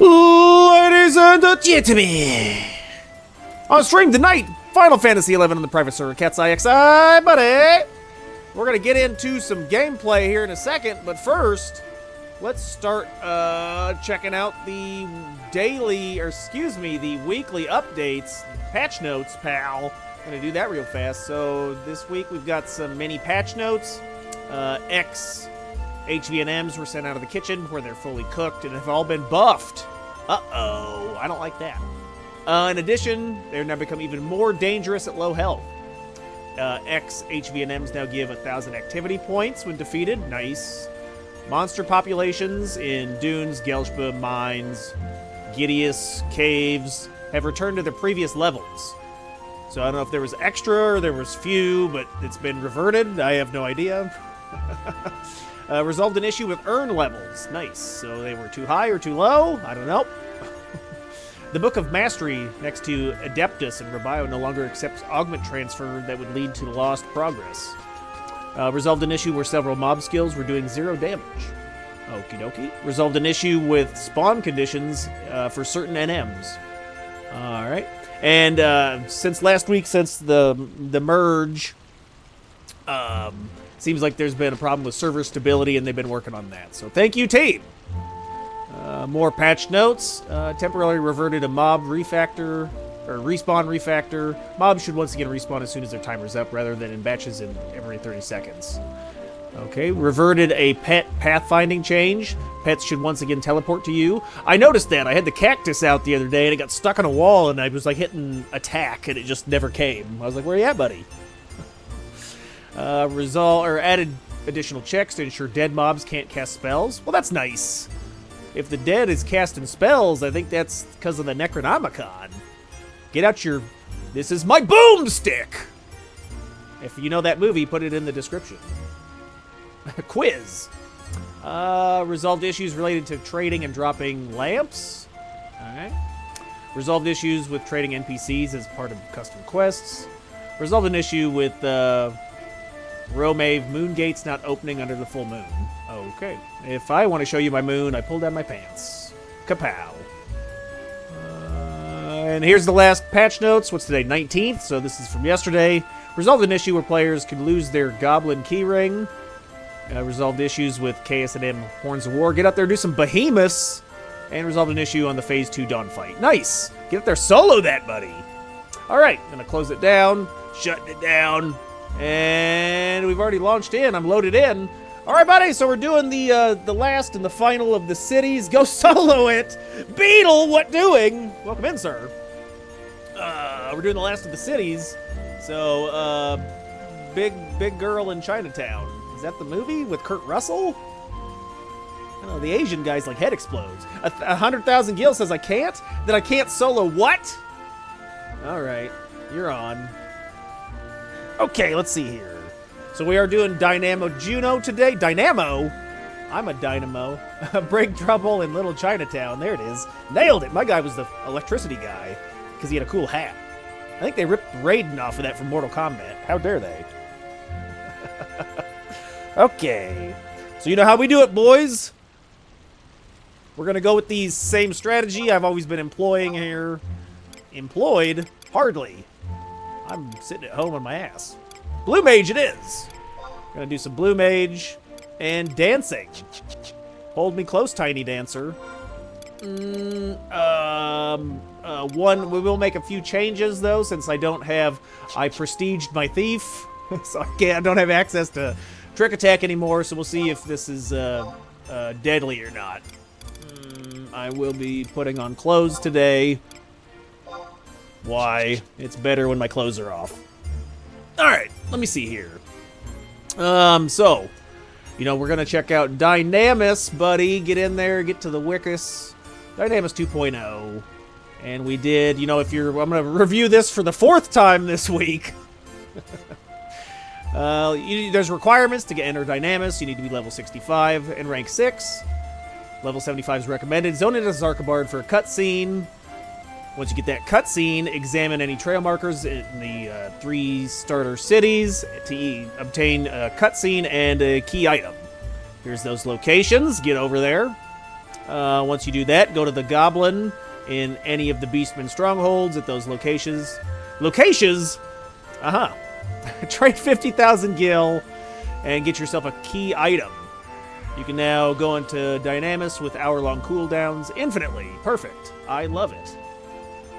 Ladies and gentlemen, on stream tonight, Final Fantasy XI on the private server, CatseyeXI, buddy. We're gonna get into some gameplay here in a second, but first, let's start checking out the the weekly updates, patch notes, pal. I'm gonna do that real fast. So this week we've got some mini patch notes. HVNMs were sent out of the kitchen where they're fully cooked and have all been buffed. Uh-oh, I don't like that. In addition, they're now become even more dangerous at low health. HVNMs now give 1,000 activity points when defeated. Nice. Monster populations in dunes, Gelshba, mines, Gideus, caves have returned to their previous levels. So I don't know if there was extra or there was few, but it's been reverted. I have no idea. Resolved an issue with urn levels. Nice. So they were too high or too low? I don't know. The Book of Mastery next to Adeptus and Rabio no longer accepts augment transfer that would lead to lost progress. Resolved an issue where several mob skills were doing 0 damage. Okie dokie. Resolved an issue with spawn conditions for certain NMs. Alright. And since last week, since the merge, seems like there's been a problem with server stability, and they've been working on that. So thank you, team! More patch notes. Temporarily reverted a mob refactor, or respawn refactor. Mobs should once again respawn as soon as their timer's up, rather than in batches in every 30 seconds. Okay, reverted a pet pathfinding change. Pets should once again teleport to you. I noticed that. I had the cactus out the other day, and it got stuck on a wall, and I was like hitting attack, and it just never came. I was like, where you at, buddy? Added additional checks to ensure dead mobs can't cast spells. Well, that's nice. If the dead is casting spells, I think that's because of the Necronomicon. Get out your... This is my boomstick! If you know that movie, put it in the description. Quiz. Resolved issues related to trading and dropping lamps. Alright. Resolved issues with trading NPCs as part of custom quests. Resolved an issue with Romave moon gates not opening under the full moon. Okay. If I want to show you my moon, I pull down my pants. Kapow. And here's the last patch notes. What's today? 19th, so this is from yesterday. Resolved an issue where players could lose their goblin keyring. Resolved issues with KSM Horns of War. Get out there, do some behemoths. And resolved an issue on the Phase 2 Dawn fight. Nice! Get up there, solo that, buddy! Alright, gonna close it down. Shutting it down. And we've already launched in. I'm loaded in. Alright, buddy, so we're doing the last and the final of the cities. Go solo it! Beetle, what doing? Welcome in, sir. We're doing the last of the cities. So, Big Girl in Chinatown. Is that the movie with Kurt Russell? I don't know, the Asian guy's like head explodes. 100,000 Gil says I can't? That I can't solo what? Alright, you're on. Okay, let's see here. So we are doing Dynamis Jeuno today. Dynamo? I'm a dynamo. Big Trouble in Little Chinatown. There it is. Nailed it. My guy was the electricity guy because he had a cool hat. I think they ripped Raiden off of that from Mortal Kombat. How dare they? Okay. So you know how we do it, boys. We're going to go with the same strategy I've always been employing here. Employed? Hardly. I'm sitting at home on my ass. Blue Mage it is. Gonna do some Blue Mage and dancing. Hold me close, Tiny Dancer. We will make a few changes though, since I prestiged my thief, so I don't have access to trick attack anymore. So we'll see if this is deadly or not. I will be putting on clothes today. Why? It's better when my clothes are off. Alright, let me see here. So, you know, we're going to check out Dynamis, buddy. Get in there, get to the Wickus. Dynamis 2.0. And we did, you know, I'm going to review this for the 4th time this week. There's requirements to enter Dynamis. You need to be level 65 and rank 6. Level 75 is recommended. Zone into Zarkabard for a cutscene. Once you get that cutscene, examine any trail markers in the 3 starter cities to obtain a cutscene and a key item. Here's those locations. Get over there. Once you do that, go to the Goblin in any of the Beastmen strongholds at those locations. Locations? Uh-huh. Trade 50,000 gil and get yourself a key item. You can now go into Dynamis with hour-long cooldowns infinitely. Perfect. I love it.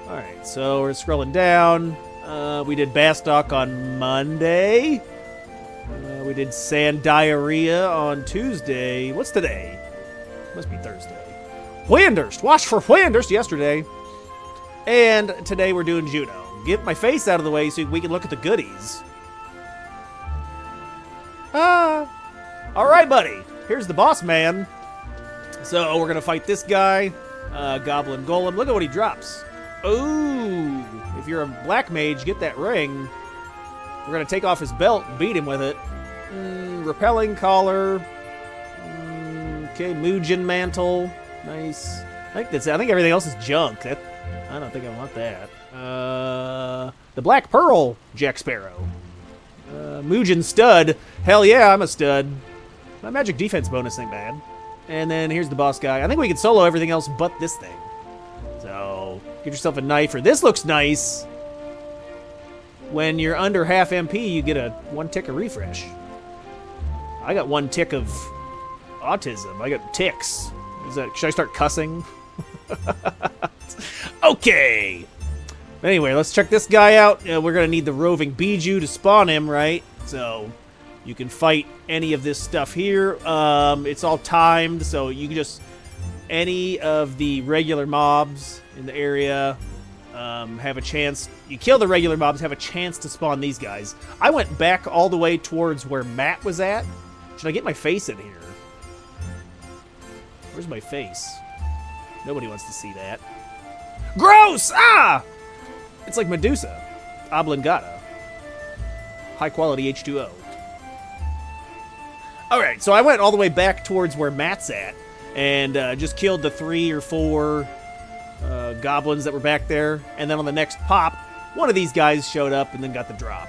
Alright, so we're scrolling down. We did Bastok on Monday. We did Sand Diarrhea on Tuesday. What's today? Must be Thursday. Whandurst! Watch for Whandurst yesterday. And today we're doing Juno. Get my face out of the way so we can look at the goodies. Alright, buddy. Here's the boss man. So we're going to fight this guy. Goblin Golem. Look at what he drops. Ooh. If you're a black mage, get that ring. We're going to take off his belt and beat him with it. Repelling collar. Okay, Muujin mantle. Nice. I think everything else is junk. I don't think I want that. The Black Pearl Jack Sparrow. Muujin stud. Hell yeah, I'm a stud. My magic defense bonus ain't bad. And then here's the boss guy. I think we can solo everything else but this thing. So, get yourself a knife. This looks nice. When you're under half MP, you get a 1 tick of refresh. I got 1 tick of autism. I got ticks. Should I start cussing? Okay. Anyway, let's check this guy out. We're going to need the roving Bijou to spawn him, right? So you can fight any of this stuff here. It's all timed, so you can just... Any of the regular mobs in the area have a chance... You kill the regular mobs, have a chance to spawn these guys. I went back all the way towards where Matt was at. Should I get my face in here? Where's my face? Nobody wants to see that. Gross! Ah! It's like Medusa. Oblongata. High quality H2O. Alright, so I went all the way back towards where Matt's at. And just killed the 3 or 4 goblins that were back there. And then on the next pop, one of these guys showed up and then got the drop.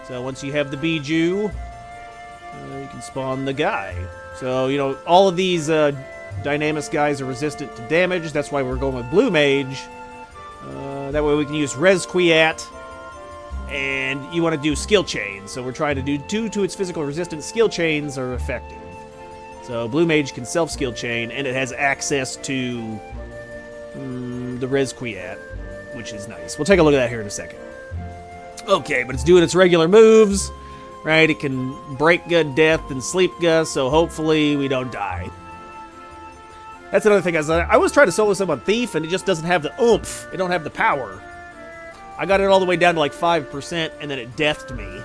So once you have the Bijou, you can spawn the guy. So, you know, all of these Dynamis guys are resistant to damage. That's why we're going with Blue Mage. That way we can use Res Quiat. And you want to do skill chains. So we're trying to do 2 to its physical resistance. Skill chains are effective. So Blue Mage can self-skill chain, and it has access to the Res Quiat, which is nice. We'll take a look at that here in a second. Okay, but it's doing its regular moves, right? It can break good death and sleep gust, so hopefully we don't die. That's another thing. I was trying to solo someone Thief, and it just doesn't have the oomph. It don't have the power. I got it all the way down to like 5%, and then it deathed me.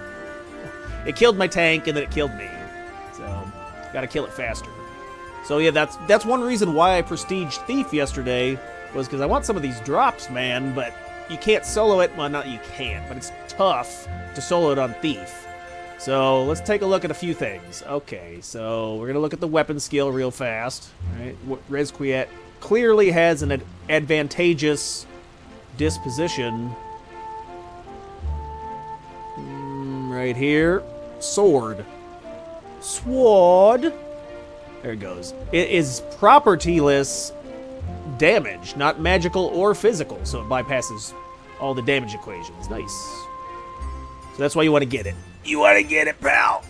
It killed my tank, and then it killed me. So, gotta kill it faster. So yeah, that's one reason why I prestiged Thief yesterday, was because I want some of these drops, man, but you can't solo it. Well, not you can't, but it's tough to solo it on Thief. So let's take a look at a few things. Okay, so we're gonna look at the weapon skill real fast. Right, Res Quiat clearly has an advantageous disposition. Right here, sword. Sword. There it goes. It is propertyless damage, not magical or physical, so it bypasses all the damage equations. Nice. So that's why you want to get it. You want to get it, pal.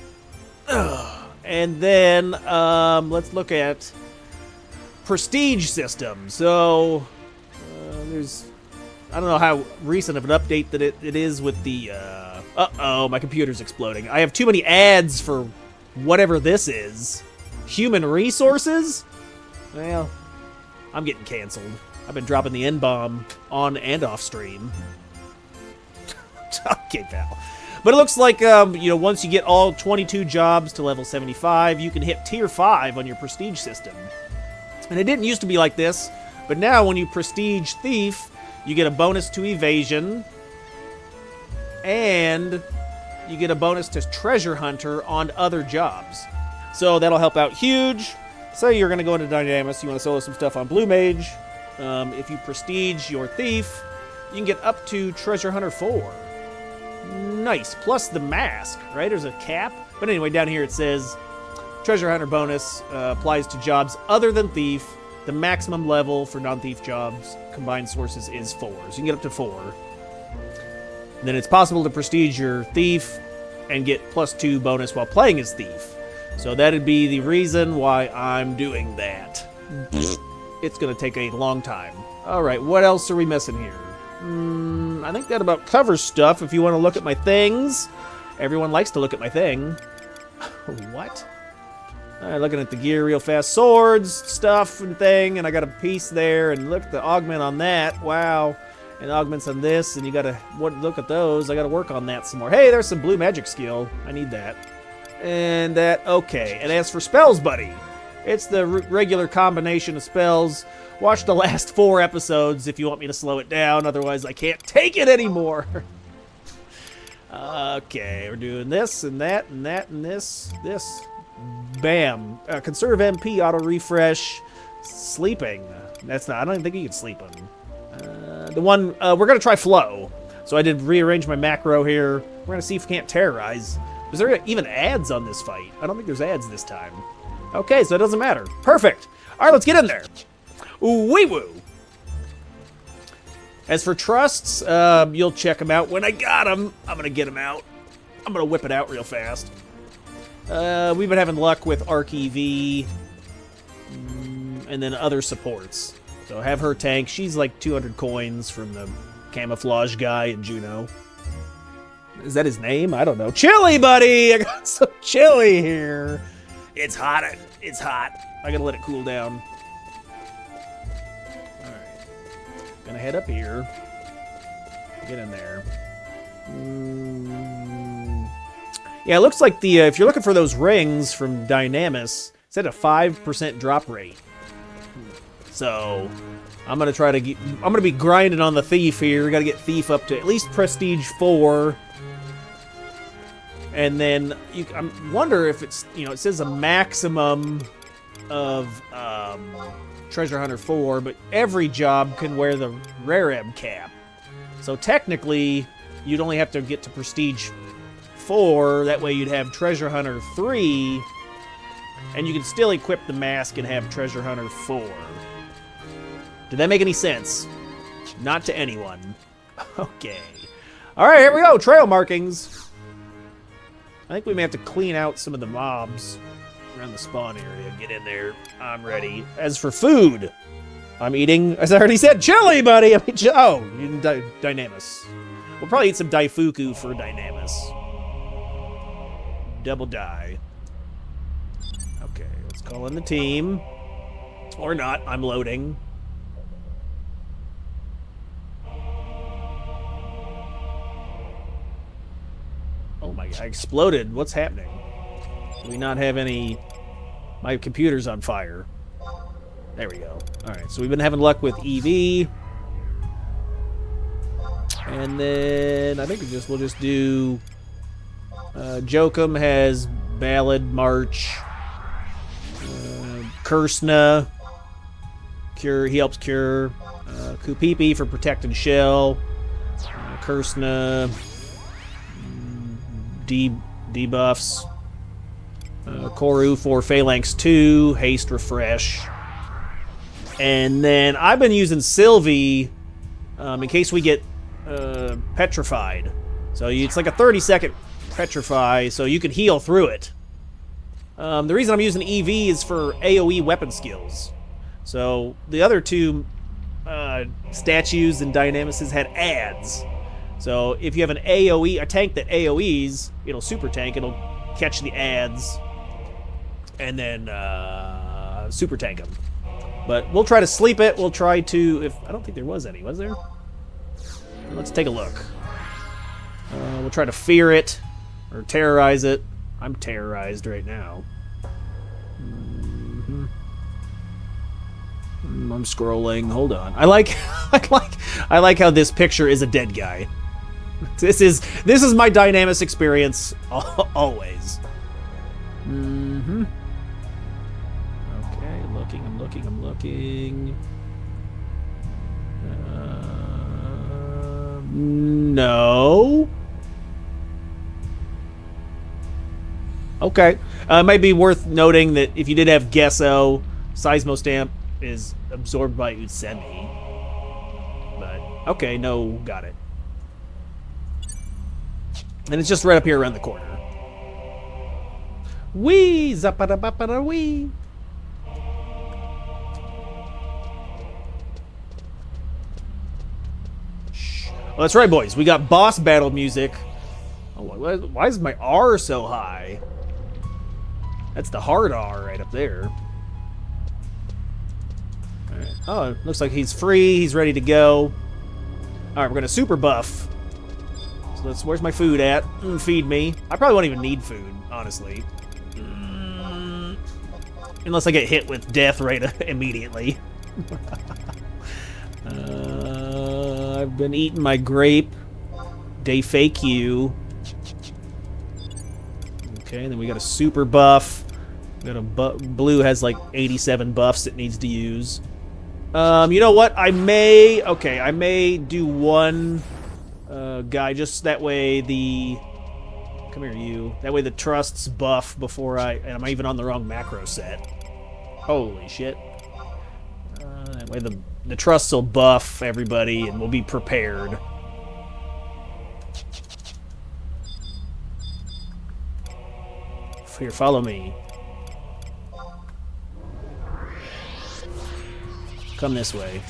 Ugh. And then let's look at prestige system. So there's, I don't know how recent of an update that it is with the uh-oh, my computer's exploding. I have too many ads for whatever this is. Human resources? Well, I'm getting canceled. I've been dropping the N-bomb on and off stream. Okay, pal. But it looks like, you know, once you get all 22 jobs to level 75, you can hit tier 5 on your prestige system. And it didn't used to be like this, but now when you prestige Thief, you get a bonus to evasion, and you get a bonus to treasure hunter on other jobs. So that'll help out huge. Say you're going to go into Dynamis, you want to solo some stuff on Blue Mage. If you prestige your Thief, you can get up to Treasure Hunter 4. Nice. Plus the mask, right? There's a cap. But anyway, down here it says, Treasure Hunter bonus applies to jobs other than Thief. the maximum level for non-thief jobs combined sources is 4. So you can get up to 4. And then it's possible to prestige your thief and get +2 bonus while playing as thief. So that'd be the reason why I'm doing that. It's going to take a long time. All right, what else are we missing here? I think that about covers stuff if you want to look at my things. Everyone likes to look at my thing. What? All right, looking at the gear real fast. Swords, stuff, and thing, and I got a piece there, and look at the augment on that. Wow. And augments on this, and you got to look at those. I got to work on that some more. Hey, there's some blue magic skill. I need that. And that, okay. And as for spells, buddy, it's the regular combination of spells. Watch the last 4 episodes if you want me to slow it down. Otherwise, I can't take it anymore. Okay, we're doing this and that and that and this. Bam. Conserve MP, auto refresh. Sleeping. That's not, I don't even think you can sleep on. The one, we're going to try flow. So I did rearrange my macro here. We're going to see if we can't terrorize. Is there even ads on this fight? I don't think there's ads this time. Okay, so it doesn't matter. Perfect. All right, let's get in there. Wee-woo. As for trusts, you'll check them out when I got them. I'm going to get them out. I'm going to whip it out real fast. We've been having luck with Arc EV and then other supports. So have her tank. She's like 200 coins from the camouflage guy in Jeuno. Is that his name? I don't know. Chili, buddy! I got some chili here. It's hot. It's hot. I gotta let it cool down. Alright. Gonna head up here. Get in there. Yeah, it looks like the if you're looking for those rings from Dynamis, it's at a 5% drop rate. So I'm gonna try to I'm gonna be grinding on the thief here. We gotta get thief up to at least prestige 4. And then I wonder if it's, it says a maximum of Treasure Hunter 4, but every job can wear the Rare Ebb cap. So technically, you'd only have to get to Prestige 4. That way you'd have Treasure Hunter 3, and you can still equip the mask and have Treasure Hunter 4. Did that make any sense? Not to anyone. Okay. All right, here we go. Trail markings. I think we may have to clean out some of the mobs around the spawn area. Get in there. I'm ready. As for food, I'm eating, as I already said, chili, buddy. I mean, Dynamis. We'll probably eat some Daifuku for Dynamis. Double die. Okay, let's call in the team. Or not. I'm loading. Oh my god, I exploded. What's happening? Do we not have any... My computer's on fire. There we go. Alright, so we've been having luck with EV. And then I think we'll just do... Jokum has Ballad, March. Kursna. Cure, he helps cure. Kupipi for Protect and Shell. Kursna... debuffs. Koru for Phalanx 2, Haste Refresh. And then I've been using Sylvie in case we get petrified. So it's like a 30-second petrify, so you can heal through it. The reason I'm using EV is for AoE weapon skills. So the other two statues and Dynamis had ads. So if you have an AoE, a tank that AoEs, it'll super tank, it'll catch the ads, and then super tank them. But we'll try to sleep it. We'll try to, I don't think there was any, was there? Let's take a look. We'll try to fear it, or terrorize it. I'm terrorized right now. I'm scrolling. Hold on. I like how this picture is a dead guy. This is my Dynamis experience always. Okay, I'm looking. No. Okay. It might be worth noting that if you did have Gesso, Seismo Stamp is absorbed by Utsemi. But, okay, no, got it. And it's just right up here around the corner. Wee! Zapada-bapada-wee! Well, that's right, boys. We got boss battle music. Oh, why is my R so high? That's the hard R right up there. All right. Oh, looks like he's free. He's ready to go. All right, we're gonna super buff. So where's my food at? Feed me. I probably won't even need food, honestly. Unless I get hit with death right immediately. I've been eating my grape. Day fake you. Okay, and then we got a super buff. We got a blue has like 87 buffs it needs to use. You know what? I may do one guy just that way the... Come here, you. That way the trusts buff before and I'm even on the wrong macro set. Holy shit. That way the trusts will buff everybody and we'll be prepared. Here, follow me. Come this way.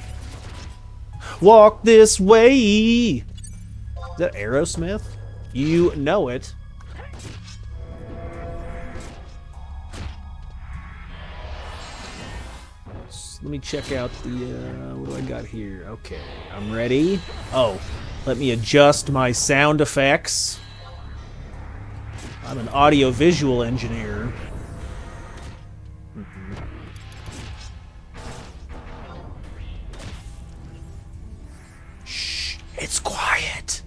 Walk this way! Is that Aerosmith? You know it. Let me check out the, what do I got here? Okay, I'm ready. Oh, let me adjust my sound effects. I'm an audio-visual engineer. Shh, it's quiet.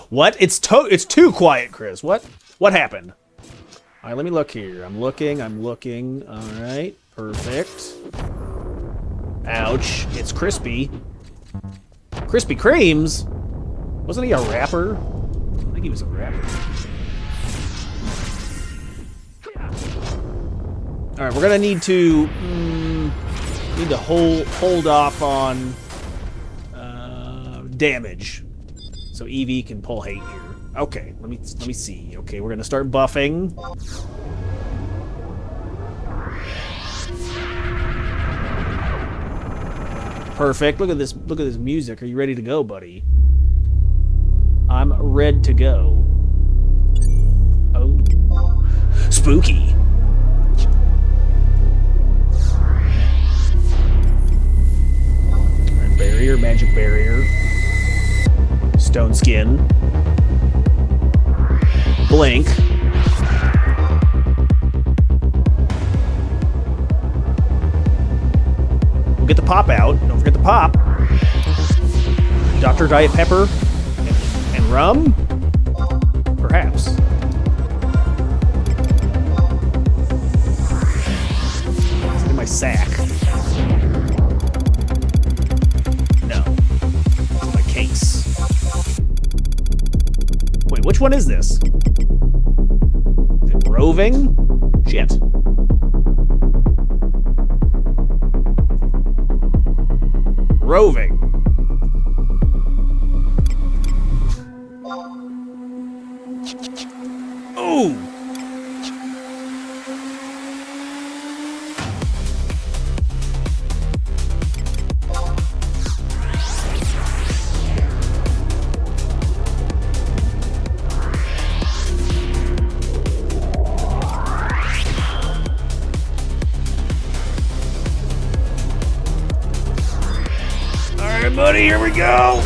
What? It's too quiet, Chris. What happened? All right, let me look here. I'm looking. All right, perfect. Ouch, it's Crispy. Krispy Kremes? Wasn't he a rapper? I think he was a rapper. All right, we're gonna need to hold off on damage. So Eevee can pull hate here. Okay, let me see. Okay, we're gonna start buffing. Perfect. Look at this music. Are you ready to go, buddy? I'm ready to go. Oh. Spooky. Alright, barrier, magic barrier. Stone skin. Blink. We'll get the pop out. Don't forget the pop. Dr. Diet Pepper and rum? Perhaps. It's in my sack. No. It's in my case. Wait, which one is this? Is it roving? Shit. Roving. Ooh. Buddy, here we go.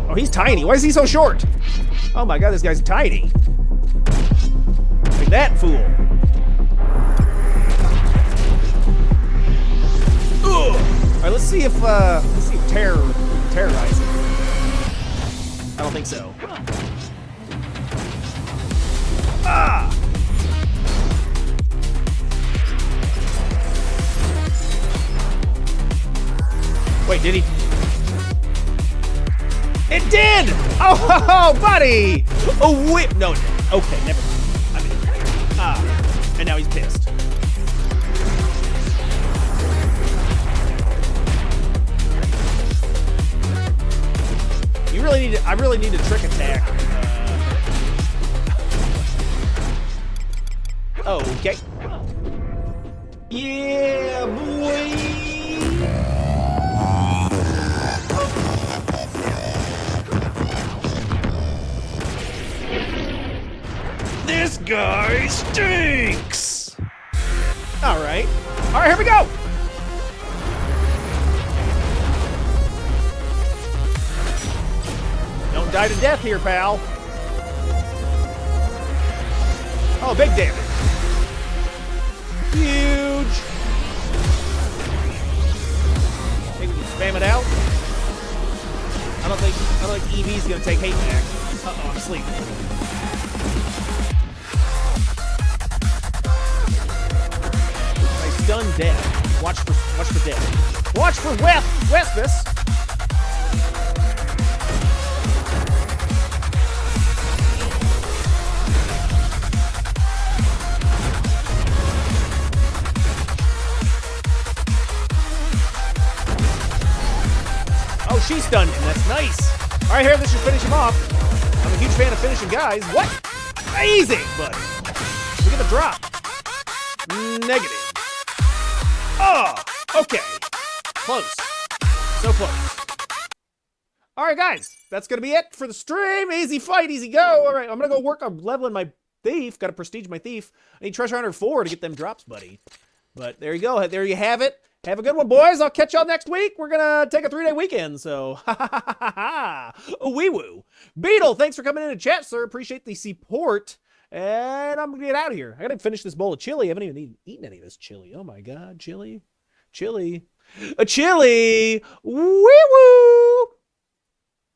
Oh, he's tiny. Why is he so short? Oh my god, this guy's tiny. Like that fool. Ugh. All right, let's see if terrorize him. I don't think so. Ah! Wait, did he? It did! Oh, buddy! Oh, whip. No, okay, never mind. I mean, and now he's pissed. You really need to, I really need a trick attack. Okay. Yeah, boy! This guy stinks! Alright. Alright, here we go! Don't die to death here, pal. Oh, big damage. Huge. Maybe we can spam it out. I don't think EV's gonna take hate back. Uh-oh, I'm asleep. Nice stun death. Watch for death. Watch for Wespus. Oh, she stunned him. That's nice. All right, here, this should finish him off. I'm a huge fan of finishing guys. What? Easy, buddy. Look at the drop. Negative. Oh, okay. Close. So close. All right, guys. That's going to be it for the stream. Easy fight, easy go. All right, I'm going to go work on leveling my thief. Got to prestige my thief. I need Treasure Hunter 4 to get them drops, buddy. But there you go. There you have it. Have a good one, boys. I'll catch y'all next week. We're going to take a 3-day weekend, so ha ha ha ha ha. Wee-woo. Beetle, thanks for coming in to chat, sir. Appreciate the support. And I'm going to get out of here. I got to finish this bowl of chili. I haven't even eaten any of this chili. Oh, my God. Chili. Chili. A chili. Wee-woo.